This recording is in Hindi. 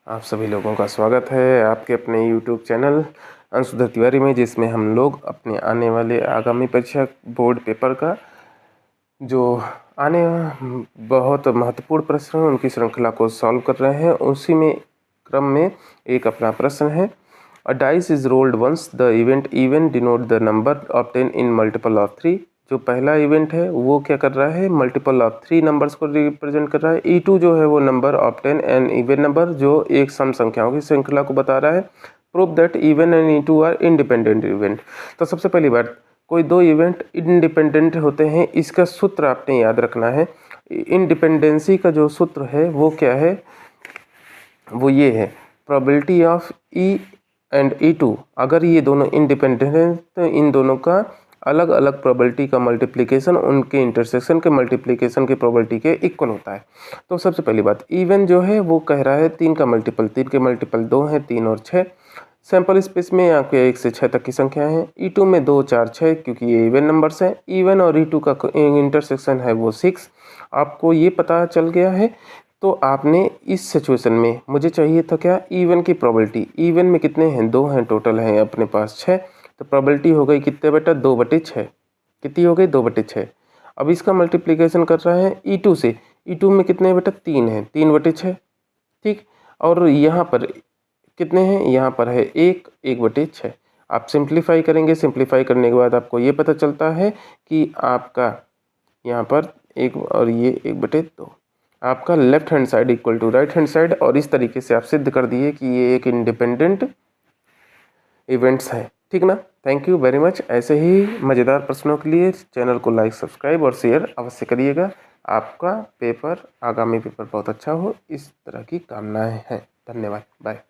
आप सभी लोगों का स्वागत है आपके अपने YouTube चैनल अंशुधर तिवारी में, जिसमें हम लोग अपने आने वाले आगामी परीक्षा बोर्ड पेपर का जो आने बहुत महत्वपूर्ण प्रश्न हैं उनकी श्रृंखला को सॉल्व कर रहे हैं। उसी में क्रम में एक अपना प्रश्न है, a dice is rolled once the event denote the number obtain in multiple of 3। जो पहला इवेंट है वो क्या कर रहा है, मल्टीपल ऑफ 3 नंबर्स को रिप्रेजेंट कर रहा है। E2 जो है वो number obtain an even number जो एक सम संख्याओं की श्रृंखला को बता रहा है। Prove that even and E2 are independent event. तो सबसे पहली बात, कोई दो इवेंट इंडिपेंडेंट होते हैं, इसका सूत्र आपने याद रखना है। इंडिपेंडेंसी का जो सूत्र है वो क्या है, वो ये है, probability of E and E2। अगर ये दोनों इंडिपेंडेंट हैं तो इन दोनों का अलग अलग प्रोबेबिलिटी का मल्टीप्लिकेशन उनके इंटरसेक्शन के मल्टीप्लिकेशन की प्रोबेबिलिटी के इक्वल होता है। तो सबसे पहली बात, इवन जो है वो कह रहा है 3 का मल्टीपल, 3 के मल्टीपल 2 हैं, 3 और 6। सैंपल स्पेस में आपके 1 से 6 तक की संख्या है। E2 में 2, 4, 6 क्योंकि ये इवन नंबर्स हैं। इवन और E2 का इंटरसेक्शन है वो 6। आपको ये पता चल गया है। तो आपने इस सिचुएशन में, मुझे चाहिए था क्या, इवन की प्रोबेबिलिटी। इवन में कितने हैं, 2 हैं, टोटल हैं अपने पास 6। तो प्रोबेबिलिटी हो गई कितने बेटा, 2/6। कितनी हो गई, 2/6। अब इसका मल्टीप्लिकेशन कर रहा है E2 से। E2 में कितने बेटा, 3 हैं, 3/6। ठीक, और यहाँ पर कितने हैं, यहाँ पर है 1, 1/6। आप सिंप्लीफाई करेंगे, सिंप्लीफाई करने के बाद आपको ये पता चलता है कि आपका यहाँ पर 1 और ये 1/2, आपका left hand side equal to right hand side. और इस तरीके से आप सिद्ध कर दिए कि ये एक इंडिपेंडेंट इवेंट्स है। ठीक ना। Thank you very much. ऐसे ही मज़ेदार प्रश्नों के लिए चैनल को लाइक, सब्सक्राइब और शेयर अवश्य करिएगा। आपका पेपर, आगामी पेपर बहुत अच्छा हो, इस तरह की कामनाएं हैं। धन्यवाद, बाय।